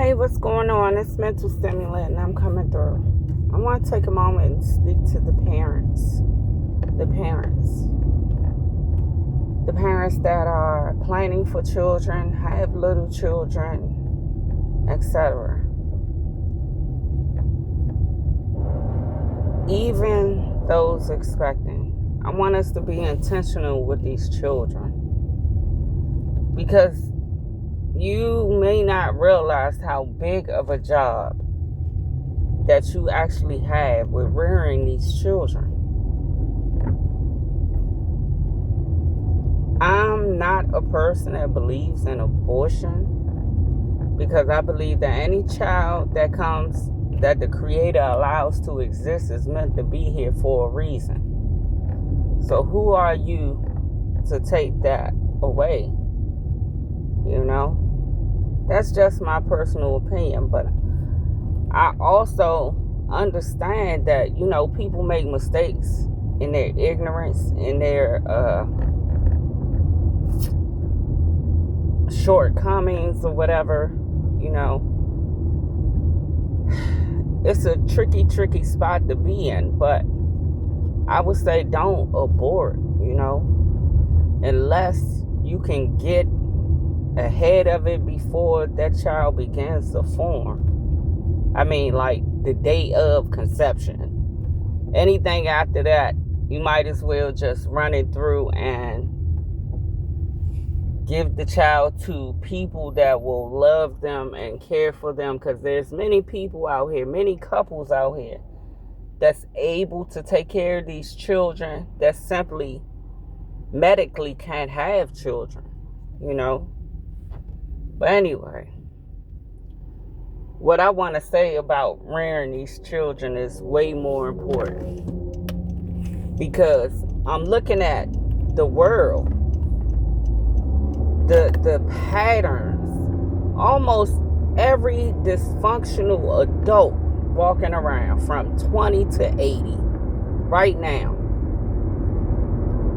Hey, what's going on? It's Mental Stimulant, and I'm coming through. I want to take a moment and speak to the parents. The parents that are planning for children, have little children, etc. Even those expecting. I want us to be intentional with these children, because you may not realize how big of a job that you actually have with rearing these children. I'm not a person that believes in abortion, because I believe that any child that the Creator allows to exist is meant to be here for a reason. So who are you to take that away? That's just my personal opinion. But I also understand that, people make mistakes in their ignorance, in their shortcomings or whatever. It's a tricky spot to be in. But I would say don't abort, unless you can get ahead of it before that child begins to form. I mean, like the day of conception. Anything after that, you might as well just run it through and give the child to people that will love them and care for them, because there's many people out here, many couples out here that's able to take care of these children that simply medically can't have children, But anyway, what I want to say about rearing these children is way more important, because I'm looking at the world, the patterns. Almost every dysfunctional adult walking around from 20 to 80 right now.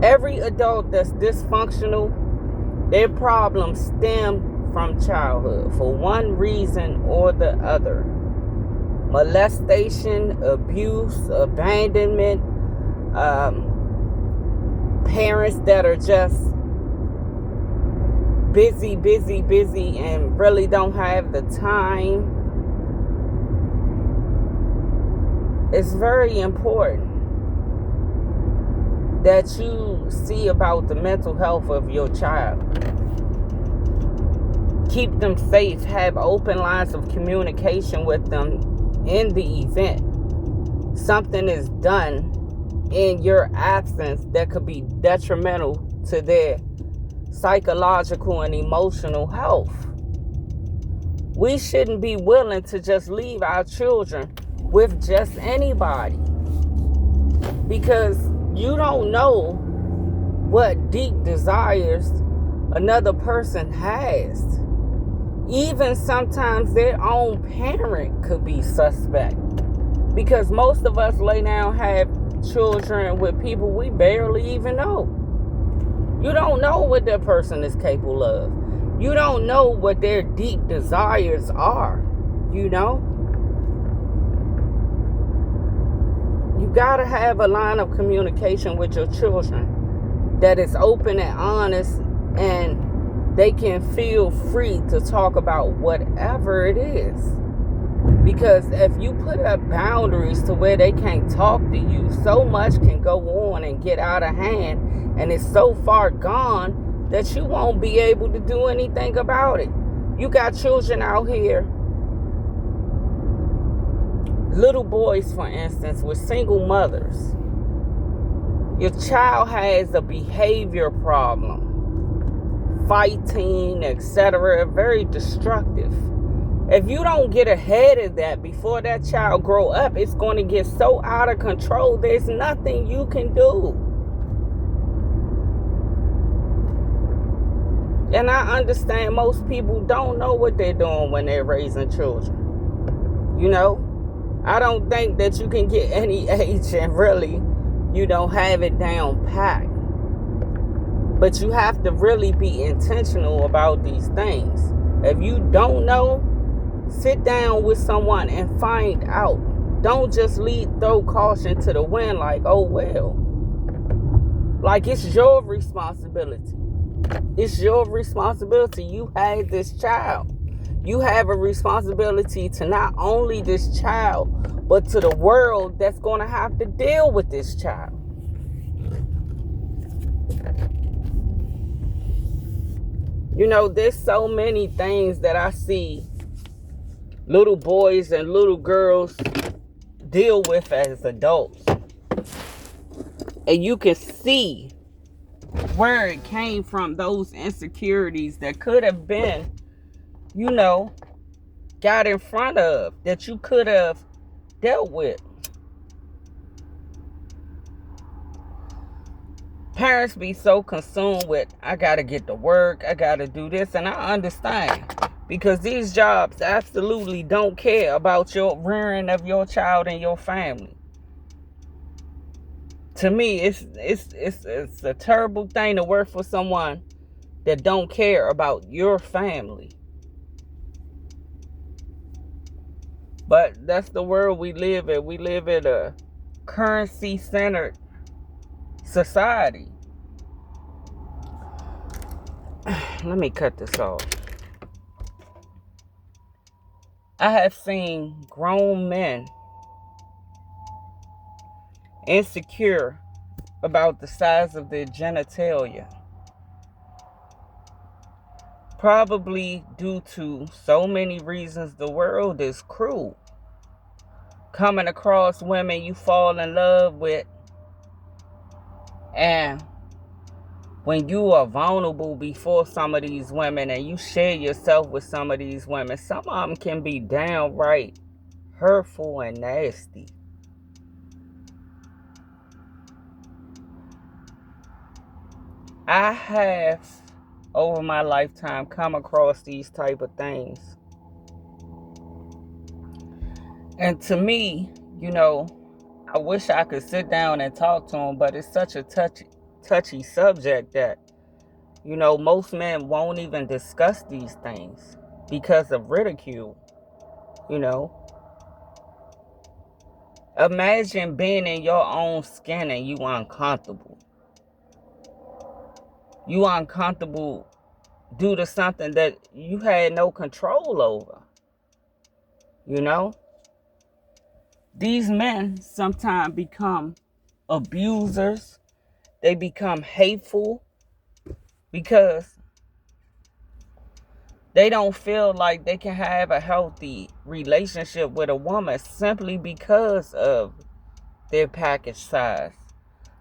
Every adult that's dysfunctional, their problems stem from childhood for one reason or the other. Molestation, abuse, abandonment, parents that are just busy and really don't have the time. It's very important that you see about the mental health of your child. Keep them safe, have open lines of communication with them in the event something is done in your absence that could be detrimental to their psychological and emotional health. We shouldn't be willing to just leave our children with just anybody, because you don't know what deep desires another person has. Even sometimes their own parent could be suspect, because most of us lay down have children with people we barely even know. You don't know what that person is capable of. You don't know what their deep desires are. You gotta have a line of communication with your children that is open and honest, and they can feel free to talk about whatever it is. Because if you put up boundaries to where they can't talk to you, so much can go on and get out of hand, and it's so far gone that you won't be able to do anything about it. You got children out here, little boys, for instance, with single mothers. Your child has a behavior problem, fighting, etc., very destructive. If you don't get ahead of that before that child grow up, it's going to get so out of control, there's nothing you can do. And I understand most people don't know what they're doing when they're raising children. I don't think that you can get any age and really, have it down packed. But you have to really be intentional about these things. If you don't know, Sit down with someone and find out. Don't just throw caution to the wind like, oh well. Like, it's your responsibility. It's your responsibility. You had this child. You have a responsibility to not only this child, but to the world that's going to have to deal with this child. You know, there's so many things that I see little boys and little girls deal with as adults. And you can see where it came from, those insecurities that could have been, you know, got in front of, that you could have dealt with. Parents be so consumed with, I gotta get to work, I gotta do this, and I understand, because these jobs absolutely don't care about your rearing of your child and your family. To me, it's a terrible thing to work for someone that don't care about your family. But that's the world we live in. We live in a currency-centered society. Let me cut this off. I have seen grown men insecure about the size of their genitalia. Probably due to so many reasons. The world is cruel. Coming across women you fall in love with, and when you are vulnerable before some of these women and you share yourself with some of these women, some of them can be downright hurtful and nasty. I have, over my lifetime, come across these type of things. And to me, you know, I wish I could sit down and talk to them, but it's such a touchy subject that, you know, most men won't even discuss these things because of ridicule. You know, imagine being in your own skin and you uncomfortable. You uncomfortable due to something that you had no control over. You know, these men sometimes become abusers. They become hateful because they don't feel like they can have a healthy relationship with a woman simply because of their package size.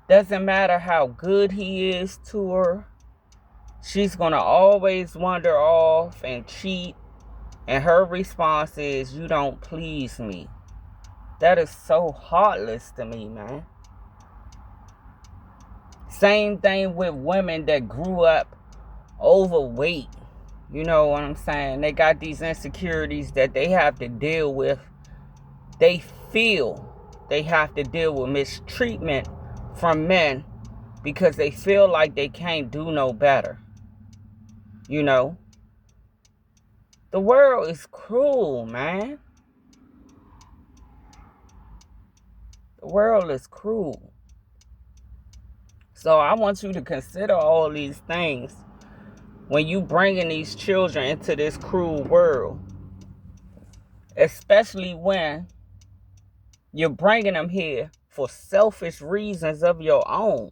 Doesn't matter how good he is to her. She's going to always wander off and cheat. And her response is, you don't please me. That is so heartless to me, man. Same thing with women that grew up overweight. You know what I'm saying? They got these insecurities that they have to deal with. They feel they have to deal with mistreatment from men because they feel like they can't do no better. You know? The world is cruel, man. The world is cruel. So I want you to consider all these things when you bringing these children into this cruel world. Especially when you're bringing them here for selfish reasons of your own.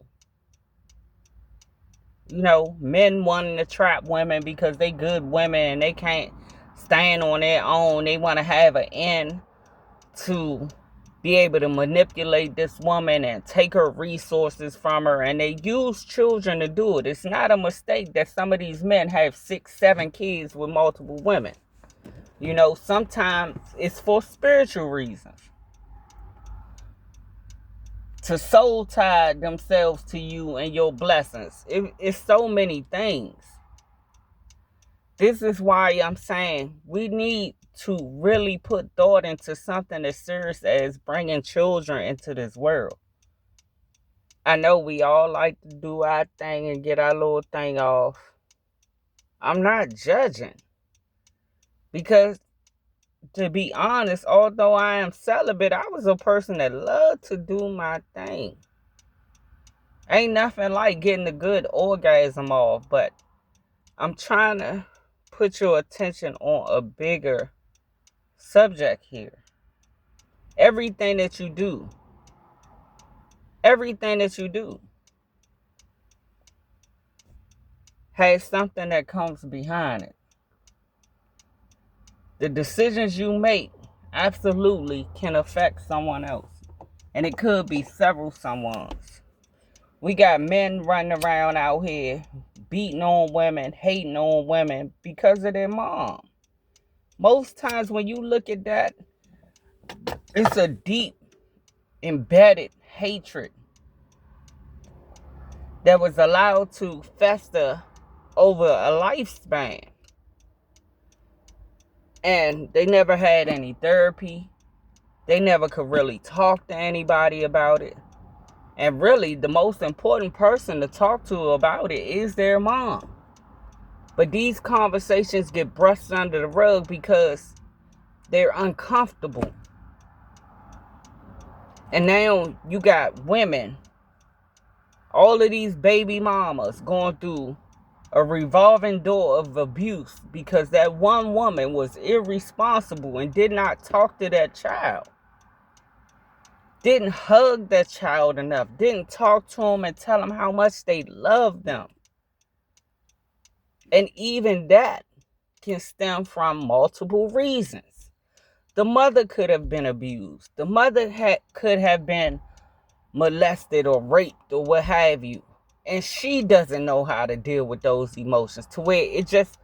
You know, men wanting to trap women because they good women and they can't stand on their own. They want to have an end to be able to manipulate this woman and take her resources from her. And they use children to do it. It's not a mistake that some of these men have 6, 7 kids with multiple women. You know, sometimes it's for spiritual reasons. To soul tie themselves to you and your blessings. It's so many things. This is why I'm saying we need to really put thought into something as serious as bringing children into this world. I know we all like to do our thing and get our little thing off. I'm not judging. Because to be honest, although I am celibate, I was a person that loved to do my thing. Ain't nothing like getting a good orgasm off, but I'm trying to put your attention on a bigger subject here. Everything that you do has something that comes behind it. The decisions you make absolutely can affect someone else. And it could be several someones. We got men running around out here beating on women, hating on women because of their mom. Most times when you look at that, it's a deep, embedded hatred that was allowed to fester over a lifespan. And they never had any therapy. They never could really talk to anybody about it. And really, the most important person to talk to about it is their mom. But these conversations get brushed under the rug because they're uncomfortable. And now you got women, all of these baby mamas going through a revolving door of abuse because that one woman was irresponsible and did not talk to that child. Didn't hug that child enough. Didn't talk to them and tell them how much they love them. And even that can stem from multiple reasons. The mother could have been abused. The mother could have been molested or raped or what have you. And she doesn't know how to deal with those emotions to where it just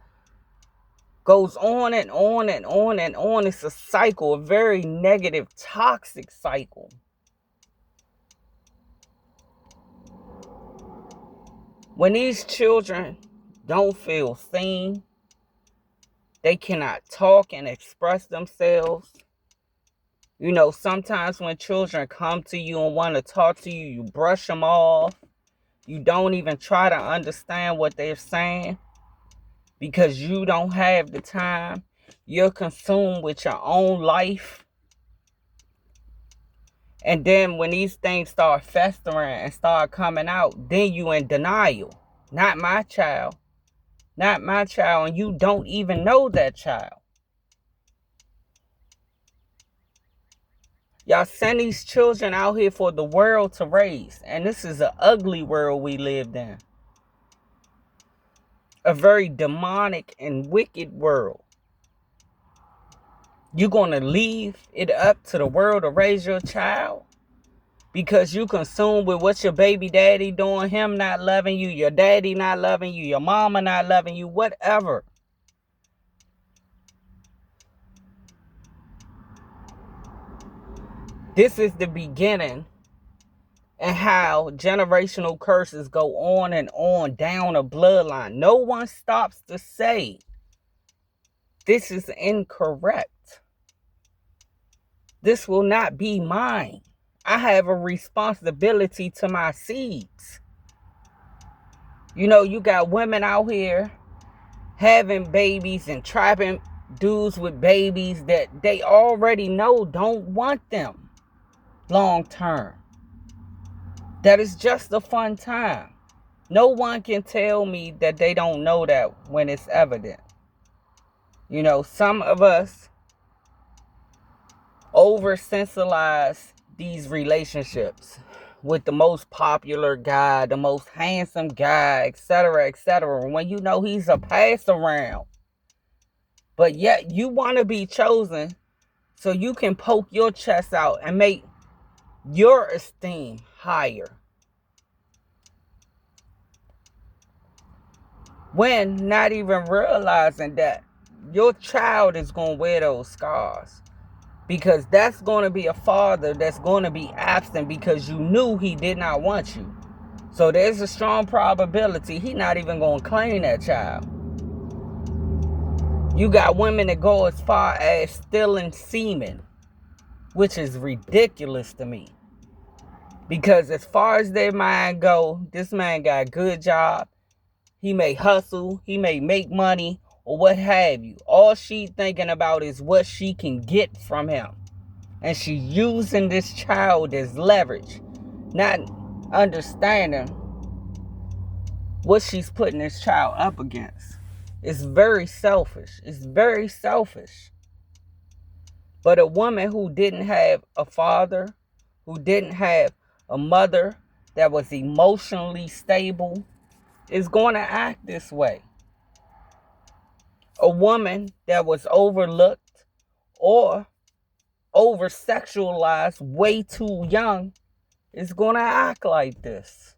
goes on and on and on and on. It's a cycle, a very negative, toxic cycle. When these children don't feel seen, they cannot talk and express themselves. You know, sometimes when children come to you and want to talk to you, you brush them off. You don't even try to understand what they're saying because you don't have the time. You're consumed with your own life. And then when these things start festering and start coming out, then you in denial. Not my child. Not my child. And you don't even know that child. Y'all send these children out here for the world to raise. And this is an ugly world we lived in. A very demonic and wicked world. You're going to leave it up to the world to raise your child because you consumed with what your baby daddy doing, him not loving you, your daddy not loving you, your mama not loving you, whatever. This is the beginning and how generational curses go on and on down a bloodline. No one stops to say this is incorrect. This will not be mine. I have a responsibility to my seeds. You know, you got women out here having babies and trapping dudes with babies that they already know don't want them long term. That is just a fun time. No one can tell me that they don't know that when it's evident. You know, some of us oversensibilize these relationships with the most popular guy, the most handsome guy, etc., etc. When you know he's a pass around. But yet you want to be chosen so you can poke your chest out and make your esteem higher. When not even realizing that your child is going to wear those scars. Because that's going to be a father that's going to be absent because you knew he did not want you. So there's a strong probability he's not even going to claim that child. You got women that go as far as stealing semen, which is ridiculous to me. Because as far as their mind go, this man got a good job. He may hustle. He may make money. or what have you. All she thinking about is what she can get from him. And she's using this child as leverage, not understanding what she's putting this child up against. It's very selfish. It's very selfish. But a woman who didn't have a father, who didn't have a mother that was emotionally stable, is going to act this way. A woman that was overlooked or over sexualized way too young is going to act like this.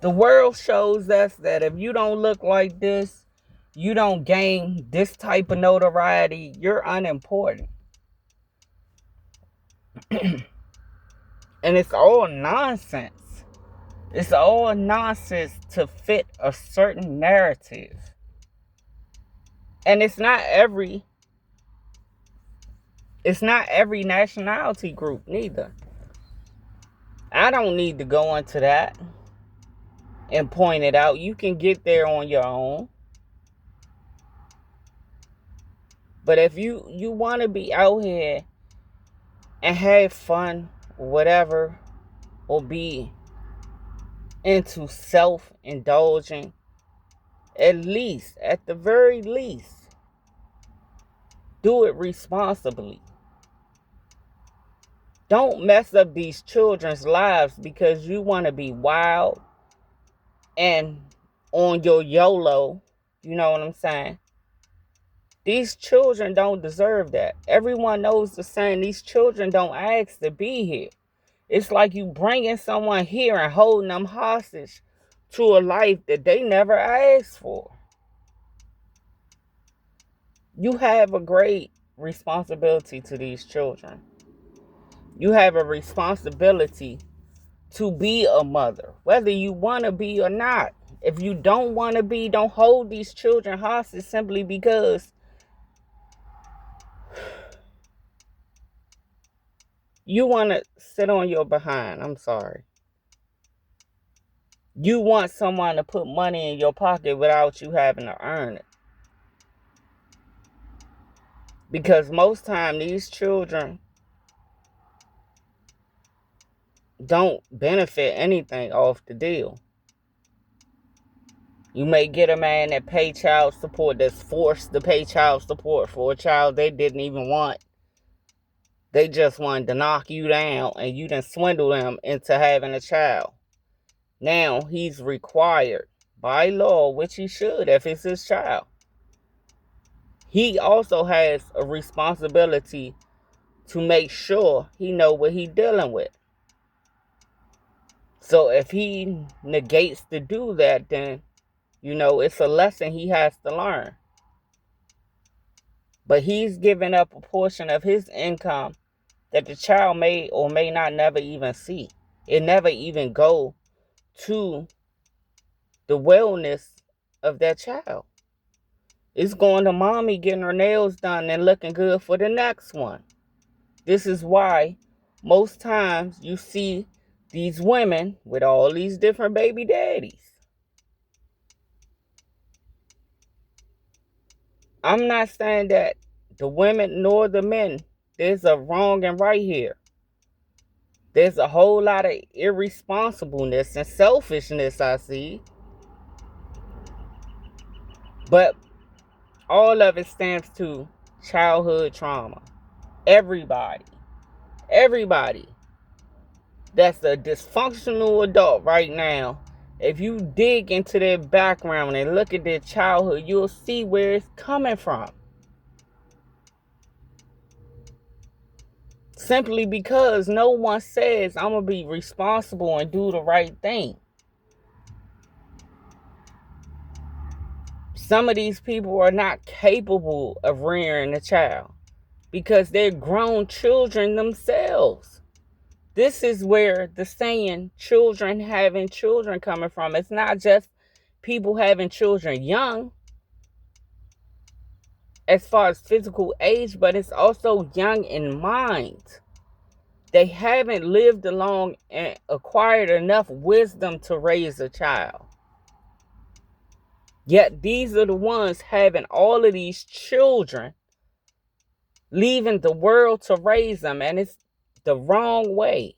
The world shows us that if you don't look like this, you don't gain this type of notoriety, you're unimportant. And it's all nonsense. It's all nonsense to fit a certain narrative. And it's not every nationality group neither. I don't need to go into that and point it out. You can get there on your own. But if you want to be out here and have fun, whatever, or be into self-indulging, at the very least, do it responsibly. Don't mess up these children's lives because you want to be wild and on your YOLO. You know what I'm saying? These children don't deserve that. Everyone knows the saying, these children don't ask to be here. It's like you bringing someone here and holding them hostage to a life that they never asked for. You have a great responsibility to these children. You have a responsibility to be a mother, whether you want to be or not. If you don't want to be, don't hold these children hostage simply because you want to sit on your behind. I'm sorry. You want someone to put money in your pocket without you having to earn it. Because most time these children don't benefit anything off the deal. You may get a man that pay child support, that's forced to pay child support for a child they didn't even want. They just wanted to knock you down and you done swindle them into having a child. Now he's required by law, which he should if it's his child. He also has a responsibility to make sure he know what he's dealing with. So if he negates to do that, then, it's a lesson he has to learn. But he's giving up a portion of his income that the child may or may not never even see. It never even go to the wellness of that child. It's going to mommy getting her nails done and looking good for the next one. This is why most times you see these women with all these different baby daddies. I'm not saying that the women nor the men, there's a wrong and right here. There's a whole lot of irresponsibleness and selfishness I see. But all of it stands to childhood trauma. Everybody that's a dysfunctional adult right now, if you dig into their background and look at their childhood, you'll see where it's coming from. Simply because no one says, I'm going to be responsible and do the right thing. Some of these people are not capable of rearing a child because they're grown children themselves. This is where the saying, children having children, coming from. It's not just people having children young as far as physical age, but it's also young in mind. They haven't lived along and acquired enough wisdom to raise a child. Yet these are the ones having all of these children, leaving the world to raise them, and it's the wrong way.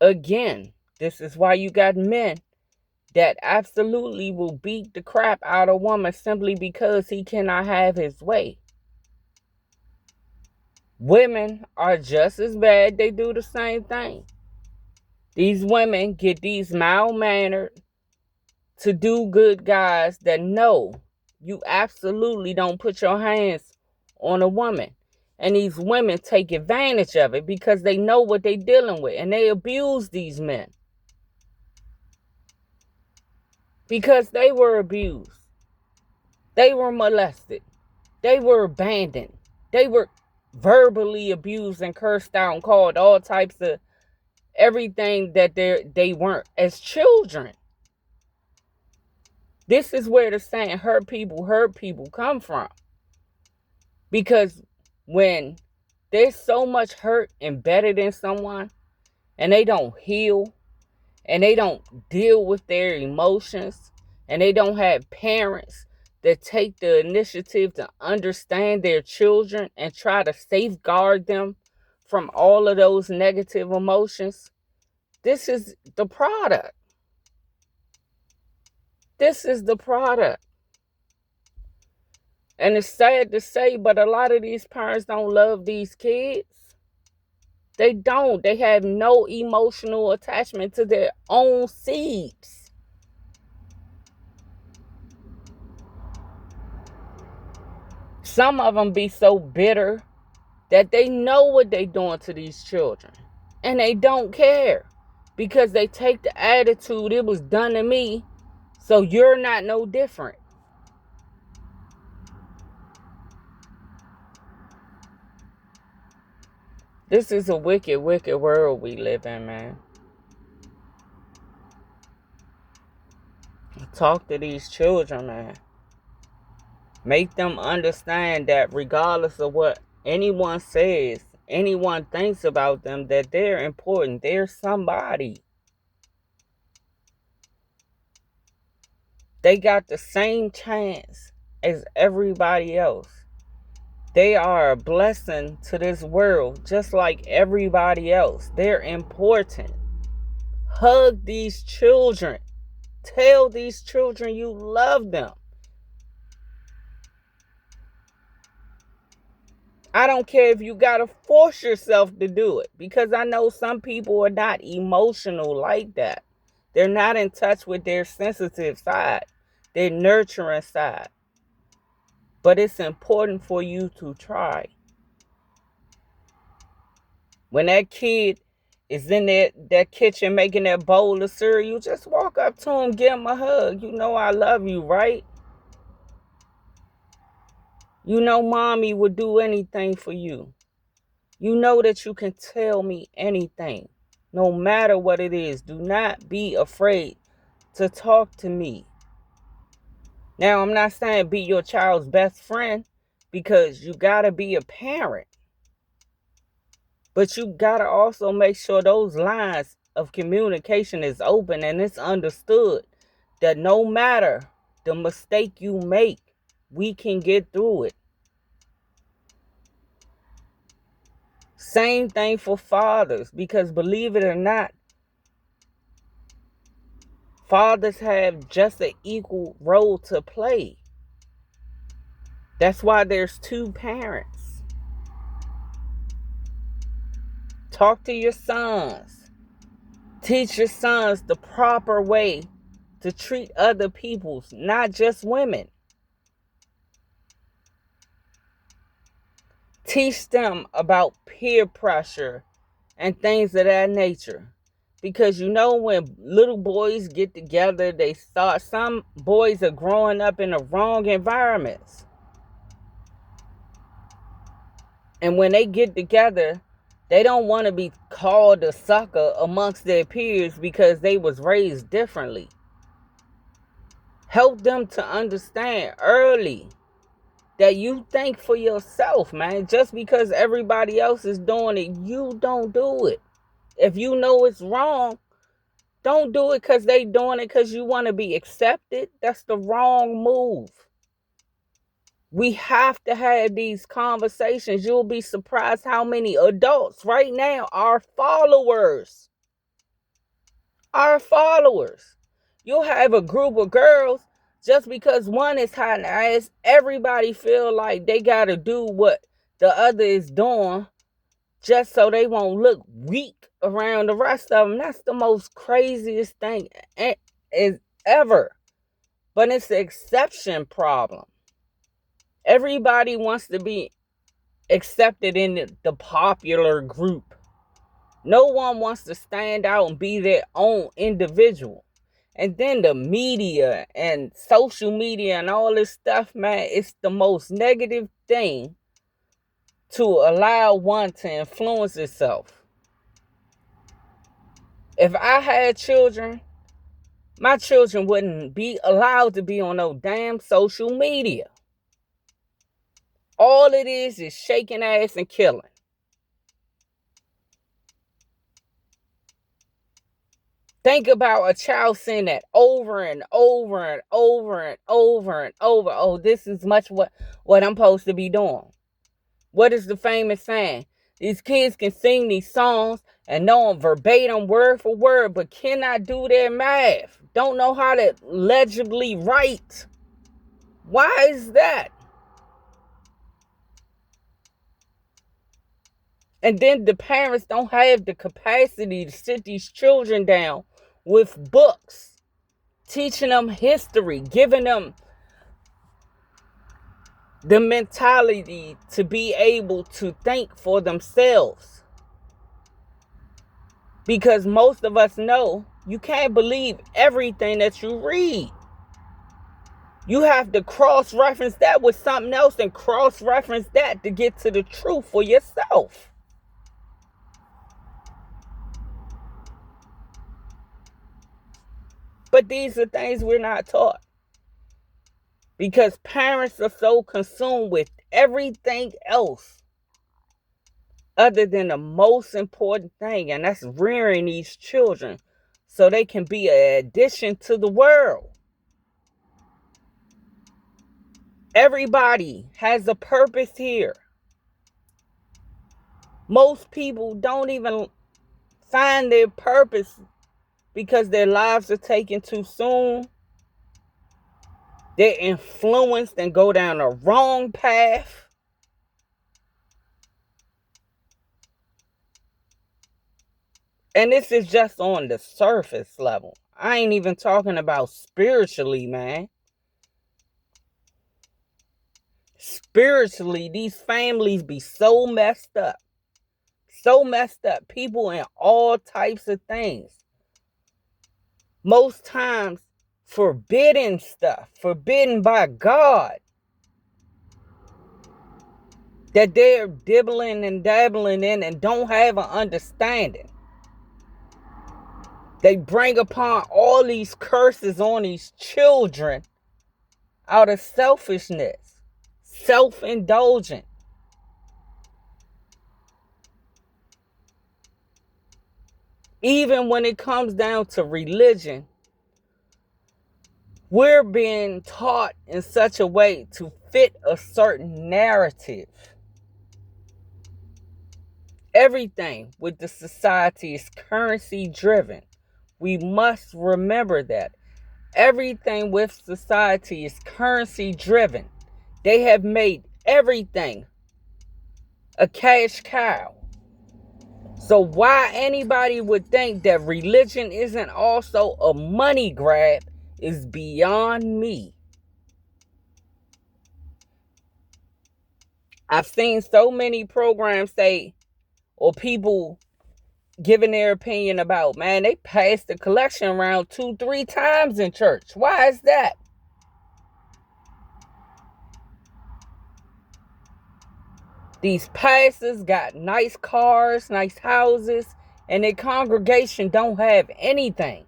Again, this is why you got men that absolutely will beat the crap out of a woman simply because he cannot have his way. Women are just as bad. They do the same thing. These women get these mild-mannered, to-do-good guys that know you absolutely don't put your hands on a woman. And these women take advantage of it because they know what they're dealing with. And they abuse these men because they were abused. They were molested. They were abandoned. They were verbally abused and cursed out and called all types of everything that they weren't as children. This is where the saying hurt people come from. Because when there's so much hurt embedded in someone and they don't heal and they don't deal with their emotions and they don't have parents that take the initiative to understand their children and try to safeguard them from all of those negative emotions, this is the product. This is the product. And it's sad to say, but a lot of these parents don't love these kids. They don't. They have no emotional attachment to their own seeds. Some of them be so bitter that they know what they're doing to these children. And they don't care. Because they take the attitude, it was done to me, so you're not no different. This is a wicked, wicked world we live in, man. Talk to these children, man. Make them understand that regardless of what anyone says, anyone thinks about them, that they're important. They're somebody. They got the same chance as everybody else. They are a blessing to this world, just like everybody else. They're important. Hug these children. Tell these children you love them. I don't care if you gotta force yourself to do it, because I know some people are not emotional like that. They're not in touch with their sensitive side, their nurturing side. But it's important for you to try. When that kid is in that kitchen making that bowl of cereal, just walk up to him, give him a hug. You know I love you, right? You know mommy would do anything for you. You know that you can tell me anything, no matter what it is. Do not be afraid to talk to me. Now, I'm not saying be your child's best friend, because you got to be a parent. But you got to also make sure those lines of communication is open and it's understood that no matter the mistake you make, we can get through it. Same thing for fathers, because believe it or not, fathers have just an equal role to play. That's why there's two parents. Talk to your sons. Teach your sons the proper way to treat other people, not just women. Teach them about peer pressure and things of that nature. Because you know when little boys get together, some boys are growing up in the wrong environments. And when they get together, they don't want to be called a sucker amongst their peers because they was raised differently. Help them to understand early that you think for yourself, man. Just because everybody else is doing it, you don't do it. If you know it's wrong, Don't do it because they doing it because you want to be accepted. That's the wrong move. We have to have these conversations. You'll be surprised how many adults right now are followers. Are followers. You'll have a group of girls, just because one is hot in the ass, everybody feel like they got to do what the other is doing just so they won't look weak around the rest of them. That's the most craziest thing is ever. But it's the exception problem. Everybody wants to be accepted in the popular group. No one wants to stand out and be their own individual. And then the media and social media and all this stuff, man, it's the most negative thing to allow one to influence itself. If I had children, my children wouldn't be allowed to be on no damn social media. All it is shaking ass and killing. Think about a child saying that over and over and over and over and over. Oh, this is much what I'm supposed to be doing. What is the famous saying? These kids can sing these songs and know them verbatim, word for word, but cannot do their math. Don't know how to legibly write. Why is that? And then the parents don't have the capacity to sit these children down with books, teaching them history, giving them the mentality to be able to think for themselves. Because most of us know you can't believe everything that you read. You have to cross-reference that with something else and cross-reference that to get to the truth for yourself. But these are things we're not taught. Because parents are so consumed with everything else other than the most important thing, and that's rearing these children so they can be an addition to the world. Everybody has a purpose here. Most people don't even find their purpose because their lives are taken too soon. They're influenced and go down the wrong path. And this is just on the surface level. I ain't even talking about spiritually, man. Spiritually, these families be so messed up. So messed up. People in all types of things. Most times, forbidden stuff. Forbidden by God. That they're dibbling and dabbling in and don't have an understanding. They bring upon all these curses on these children out of selfishness. Self-indulgent. Even when it comes down to religion, we're being taught in such a way to fit a certain narrative. Everything with the society is currency driven. We must remember that. Everything with society is currency driven. They have made everything a cash cow. So why anybody would think that religion isn't also a money grab is beyond me. I've seen so many programs say, or people giving their opinion about, man, they passed the collection around 2-3 times in church. Why is that? These pastors got nice cars, nice houses, and their congregation don't have anything.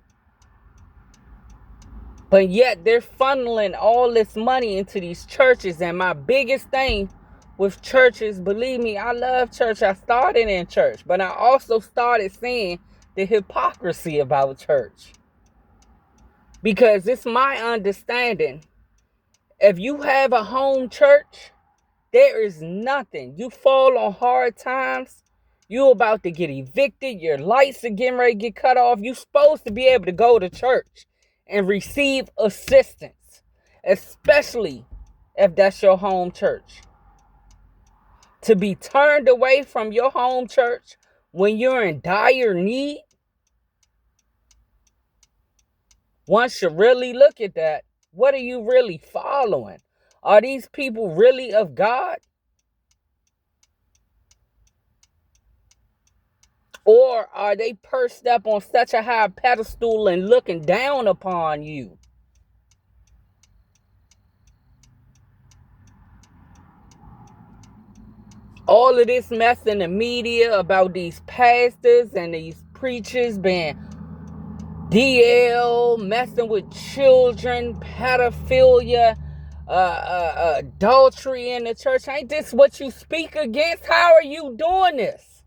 But yet they're funneling all this money into these churches. And my biggest thing with churches, believe me, I love church. I started in church, but I also started seeing the hypocrisy about church. Because it's my understanding, if you have a home church, there is nothing. You fall on hard times, you about to get evicted, your lights are getting ready to get cut off. You're supposed to be able to go to church and receive assistance, especially if that's your home church. To be turned away from your home church when you're in dire need, one should really look at that. What are you really following? Are these people really of God? Or are they perched up on such a high pedestal and looking down upon you? All of this mess in the media about these pastors and these preachers being DL, messing with children, pedophilia, adultery in the church. Ain't this what you speak against? How are you doing this?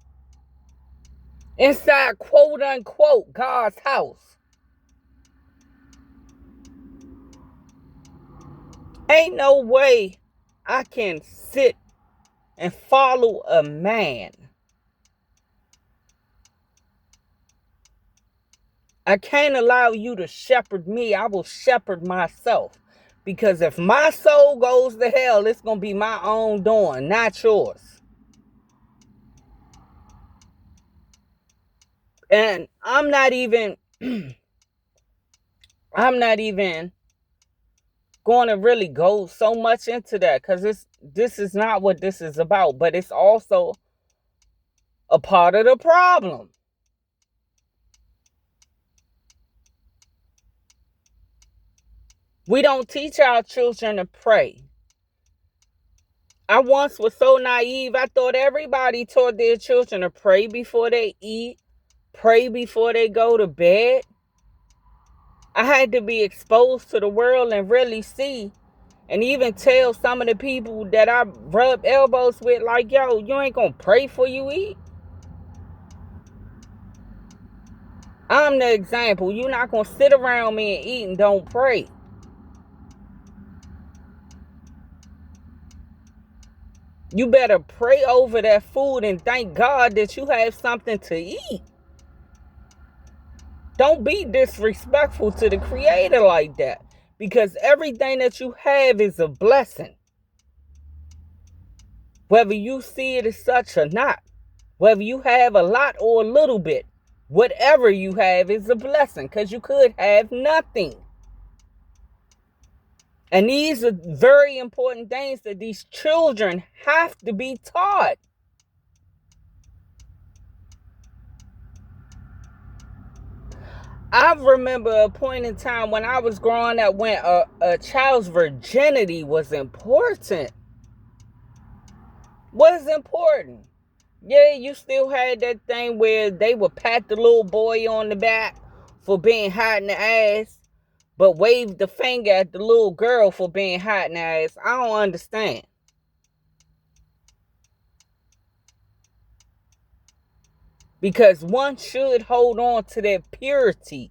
Inside, quote unquote, God's house. Ain't no way I can sit and follow a man. I can't allow you to shepherd me. I will shepherd myself. Because if my soul goes to hell, it's going to be my own doing, not yours. And I'm not even going to really go so much into that, because this is not what this is about, but it's also a part of the problem. We don't teach our children to pray. I once was so naive, I thought everybody taught their children to pray before they eat, pray before they go to bed. I had to be exposed to the world and really see, and even tell some of the people that I rub elbows with, like, yo, you ain't gonna pray before you eat. I'm the example. You're not gonna sit around me and eat and don't pray. You better pray over that food and thank God that you have something to eat. Don't be disrespectful to the Creator like that, because everything that you have is a blessing. Whether you see it as such or not, whether you have a lot or a little bit, whatever you have is a blessing, because you could have nothing. And these are very important things that these children have to be taught. I remember a point in time when I was growing up when a child's virginity was important. What is important? Yeah, you still had that thing where they would pat the little boy on the back for being hot in the ass, but wave the finger at the little girl for being hot in the ass. I don't understand. Because one should hold on to their purity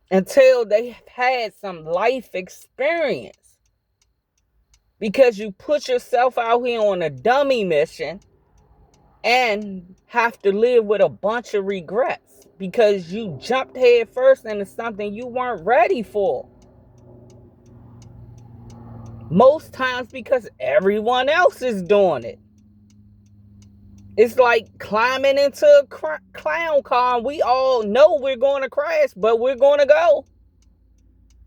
until they have had some life experience. Because you put yourself out here on a dummy mission and have to live with a bunch of regrets because you jumped head first into something you weren't ready for. Most times because everyone else is doing it. It's like climbing into a clown car and we all know we're going to crash, but we're going to go.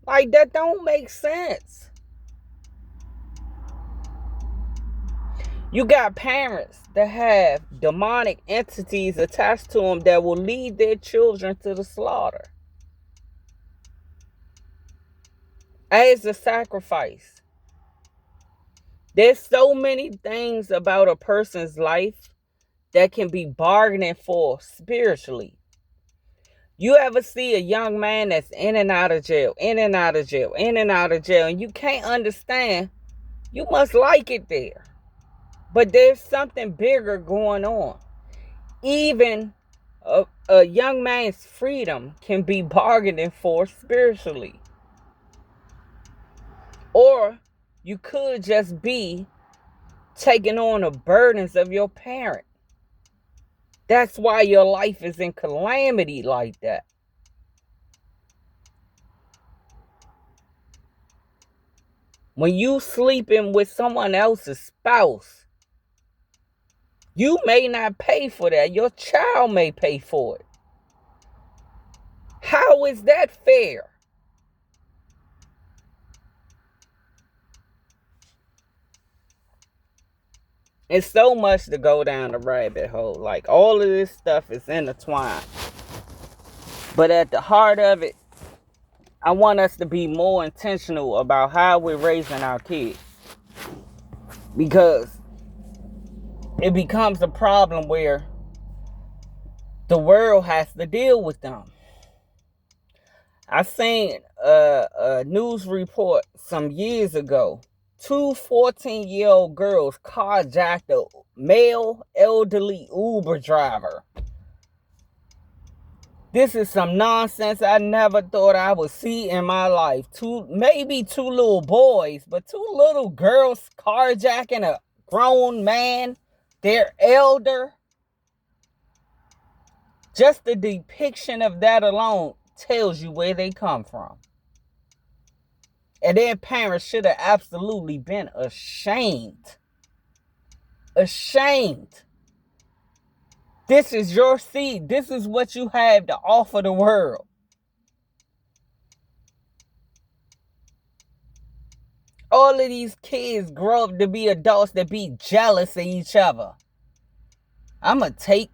Like, that don't make sense. You got parents that have demonic entities attached to them that will lead their children to the slaughter as a sacrifice. There's so many things about a person's life that can be bargained for spiritually. You ever see a young man that's in and out of jail, in and out of jail, in and out of jail, and you can't understand? You must like it there. But there's something bigger going on. Even a young man's freedom can be bargained for spiritually. Or you could just be taking on the burdens of your parent. That's why your life is in calamity like that. When you sleeping with someone else's spouse, you may not pay for that. Your child may pay for it. How is that fair? It's so much to go down the rabbit hole. Like, all of this stuff is intertwined. But at the heart of it, I want us to be more intentional about how we're raising our kids. Because it becomes a problem where the world has to deal with them. I seen a news report some years ago. 2 14-year-old girls carjacked a male elderly Uber driver. This is some nonsense I never thought I would see in my life. Maybe two little boys, but 2 little girls carjacking a grown man, their elder. Just the depiction of that alone tells you where they come from. And their parents should have absolutely been ashamed. Ashamed. This is your seed. This is what you have to offer the world. All of these kids grow up to be adults that be jealous of each other. I'ma take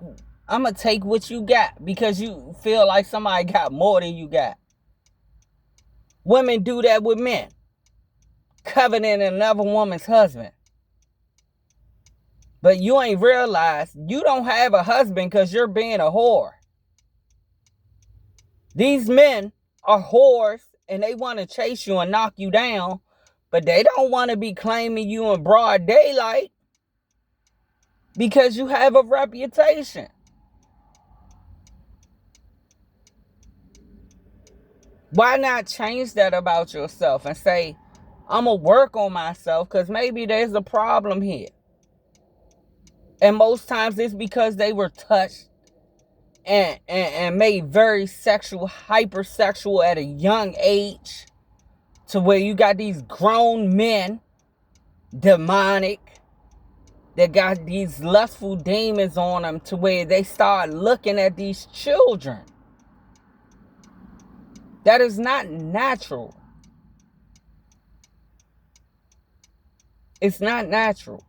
what you got because you feel like somebody got more than you got. Women do that with men, coveting another woman's husband. But you ain't realized you don't have a husband because you're being a whore. These men are whores and they want to chase you and knock you down, but they don't want to be claiming you in broad daylight because you have a reputation. Why not change that about yourself and say, I'm going to work on myself because maybe there's a problem here. And most times it's because they were touched and made very sexual, hypersexual at a young age, to where you got these grown men, demonic, that got these lustful demons on them, to where they start looking at these children. That is not natural. It's not natural.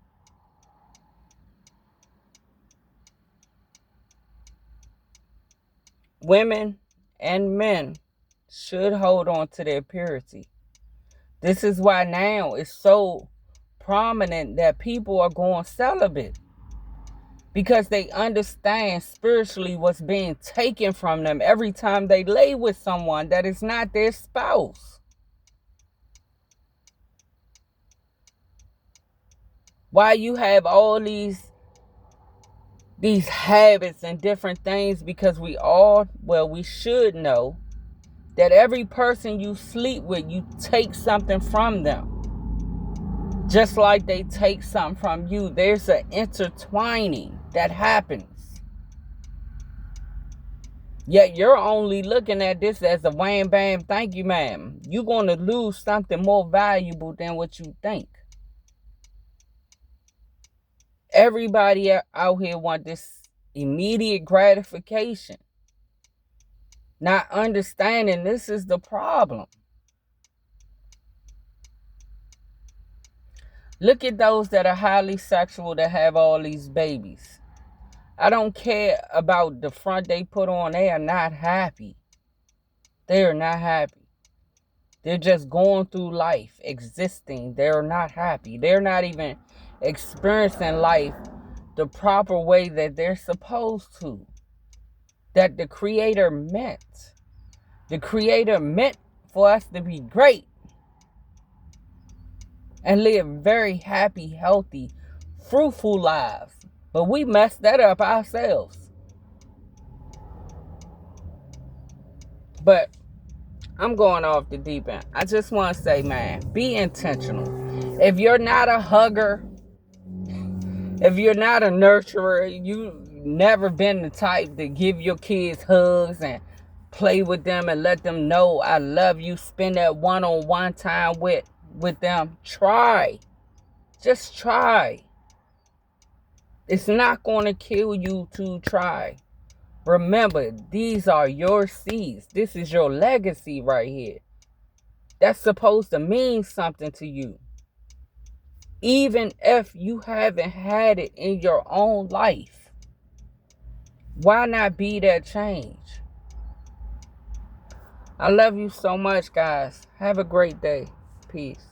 Women and men should hold on to their purity. This is why now it's so prominent that people are going celibate, because they understand spiritually what's being taken from them every time they lay with someone that is not their spouse. Why you have all these habits and different things, because we should know that every person you sleep with, you take something from them. Just like they take something from you. There's an intertwining that happens. Yet you're only looking at this as a wham bam, thank you ma'am. You're going to lose something more valuable than what you think. Everybody out here want this immediate gratification, not understanding this is the problem. Look at those that are highly sexual that have all these babies. I don't care about the front they put on. They are not happy. They are not happy. They're just going through life, existing. They're not happy. They're not even experiencing life the proper way that they're supposed to. That the Creator meant. The Creator meant for us to be great and live very happy, healthy, fruitful lives. But we messed that up ourselves. But I'm going off the deep end. I just want to say, man, be intentional. If you're not a hugger, if you're not a nurturer, you never been the type to give your kids hugs and play with them and let them know I love you, spend that one-on-one time with them, try. Just try. It's not going to kill you to try. Remember, these are your seeds. This is your legacy right here. That's supposed to mean something to you. Even if you haven't had it in your own life, why not be that change? I love you so much, guys. Have a great day. Peace.